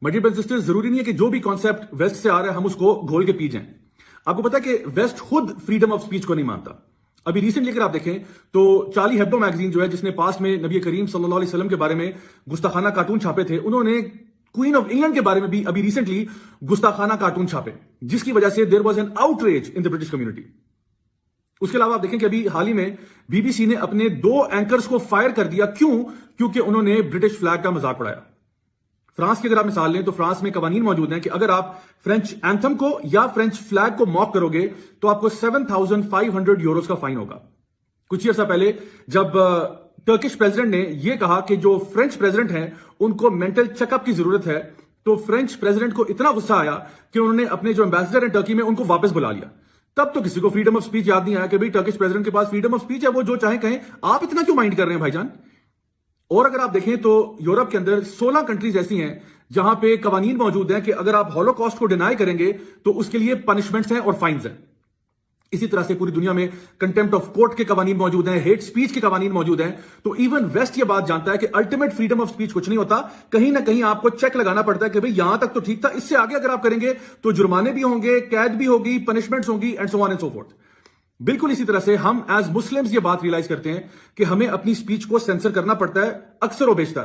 My dear sister, ضروری نہیں ہے کہ جو بھی کانسیپٹ ویسٹ سے آ رہا ہے ہم اس کو گھول کے پی جائیں. آپ کو پتا ہے کہ ویسٹ خود فریڈم آف سپیچ کو نہیں مانتا. ابھی ریسنٹلی اگر آپ دیکھیں تو چارلی ہیبڈو میگزین جو ہے، جس نے پاسٹ میں نبی کریم صلی اللہ علیہ وسلم کے بارے میں گستاخانہ کارٹون چھاپے تھے، انہوں نے کوئین آف انگلینڈ کے بارے میں بھی ابھی ریسنٹلی گستاخانہ کارٹون چھاپے، جس کی وجہ سے there was an outreach in the British community. اس کے علاوہ آپ دیکھیں کہ ابھی حال ہی میں بی بی سی نے اپنے 2 اینکرز کو فائر کر دیا. کیوں؟ کیونکہ انہوں نے برٹش فلیگ کا مذاق اڑایا. فرانس کی اگر آپ مثال لیں تو فرانس میں قوانین موجود ہیں کہ اگر آپ فرینچ اینتھم کو یا فرینچ فلیگ کو موک کرو گے تو آپ کو 7,500 یوروز کا فائن ہوگا. کچھ عرصہ پہلے جب ٹرکش پریزیڈنٹ نے یہ کہا کہ جو فرینچ پریزیڈنٹ ہیں ان کو مینٹل چیک اپ کی ضرورت ہے، تو فرینچ پریزیڈنٹ کو اتنا غصہ آیا کہ انہوں نے اپنے جو ایمبیسڈر ہیں ٹرکی میں ان کو واپس بلا لیا. تب تو کسی کو فریڈم آف سپیچ یاد نہیں آیا کہ بھئی ٹرکش پریزیڈنٹ کے پاس فریڈم آف سپیچ ہے، وہ جو چاہیں کہیں. آپ اتنا کیوں مائنڈ کر رہے ہیں بھائی جان؟ اور اگر آپ دیکھیں تو یورپ کے اندر 16 کنٹریز ایسی ہیں جہاں پہ قوانین موجود ہیں کہ اگر آپ ہولوکاسٹ کو ڈینائی کریں گے تو اس کے لیے پنشمنٹس ہیں اور فائنز ہیں. اسی طرح سے پوری دنیا میں کنٹمپٹ آف کورٹ کے قوانین موجود ہیں، ہیٹ سپیچ کے قوانین موجود ہیں. تو ایون ویسٹ یہ بات جانتا ہے کہ الٹیمیٹ فریڈم آف سپیچ کچھ نہیں ہوتا، کہیں نہ کہیں آپ کو چیک لگانا پڑتا ہے کہ بھئی یہاں تک تو ٹھیک تھا، اس سے آگے اگر آپ کریں گے تو جرمانے بھی ہوں گے، قید بھی ہوگی، پنشمنٹس ہوں گی، and so on and so forth. بالکل اسی طرح سے ہم ایز مسلمز یہ بات ریئلائز کرتے ہیں کہ ہمیں اپنی سپیچ کو سینسر کرنا پڑتا ہے اکثر و بیشتر.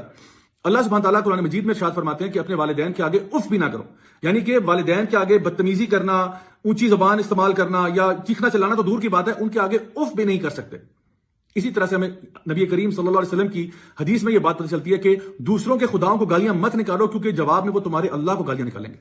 اللہ سبحانہ تعالیٰ قرآن مجید میں ارشاد فرماتے ہیں کہ اپنے والدین کے آگے اف بھی نہ کرو. یعنی کہ والدین کے آگے بدتمیزی کرنا، اونچی زبان استعمال کرنا یا چیخنا چلانا تو دور کی بات ہے، ان کے آگے اف بھی نہیں کر سکتے. اسی طرح سے ہمیں نبی کریم صلی اللہ علیہ وسلم کی حدیث میں یہ بات پتہ چلتی ہے کہ دوسروں کے خداؤں کو گالیاں مت نکالو، کیونکہ جواب میں وہ تمہارے اللہ کو گالیاں نکالیں گے.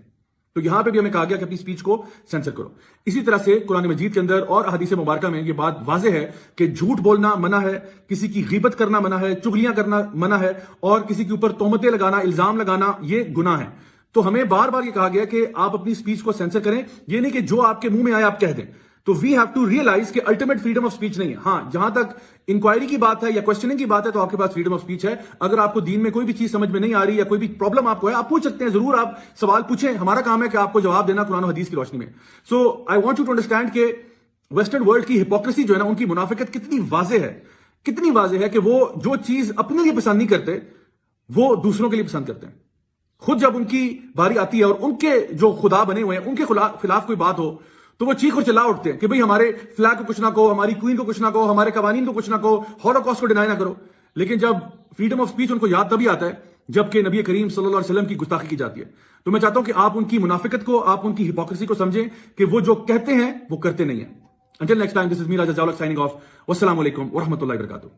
تو یہاں پہ بھی ہمیں کہا گیا کہ اپنی سپیچ کو سینسر کرو. اسی طرح سے قرآن مجید کے اندر اور احادیث مبارکہ میں یہ بات واضح ہے کہ جھوٹ بولنا منع ہے، کسی کی غیبت کرنا منع ہے، چغلیاں کرنا منع ہے، اور کسی کے اوپر تہمتیں لگانا، الزام لگانا یہ گناہ ہے. تو ہمیں بار بار یہ کہا گیا کہ آپ اپنی سپیچ کو سینسر کریں. یہ نہیں کہ جو آپ کے منہ میں آئے آپ کہہ دیں. تو وی ہیو ٹو ریئلائز کہ الٹیمیٹ فریڈم آف سپیچ نہیں ہے. ہاں، جہاں تک انکوائری کی بات ہے یا کوشچننگ کی بات ہے تو آپ کے پاس فریڈم آف سپیچ ہے. اگر آپ کو دین میں کوئی بھی چیز سمجھ میں نہیں آ رہی یا کوئی بھی پرابلم آپ کو ہے، آپ پوچھ سکتے ہیں، ضرور آپ سوال پوچھیں. ہمارا کام ہے کہ آپ کو جواب دینا قرآن و حدیث کی روشنی میں. So I want you to understand کہ ویسٹرن ورلڈ کی ہپوکریسی جو ہے نا، ان کی منافقت کتنی واضح ہے کہ وہ جو چیز اپنے لیے پسند نہیں کرتے وہ دوسروں کے لیے پسند کرتے ہیں. خود جب ان کی باری آتی ہے اور ان کے جو خدا بنے ہوئے ہیں ان کے خلاف کوئی بات ہو تو وہ چیخ اور چلا اٹھتے ہیں کہ بھئی ہمارے فلیگ کو کچھ نہ کہو، ہماری کوئین کو کچھ نہ کہو، ہمارے قوانین کو کچھ نہ کہو، ہولوکاسٹ کو ڈینائی نہ کرو. لیکن جب فریڈم آف سپیچ ان کو یاد تبھی آتا ہے جبکہ نبی کریم صلی اللہ علیہ وسلم کی گستاخی کی جاتی ہے. تو میں چاہتا ہوں کہ آپ ان کی منافقت کو، آپ ان کی ہپوکریسی کو سمجھیں کہ وہ جو کہتے ہیں وہ کرتے نہیں ہیں. Until next time, this is me, Raja Jawlak, signing off. Wassalamu alaikum wa rahmatullahi wa barakatuh.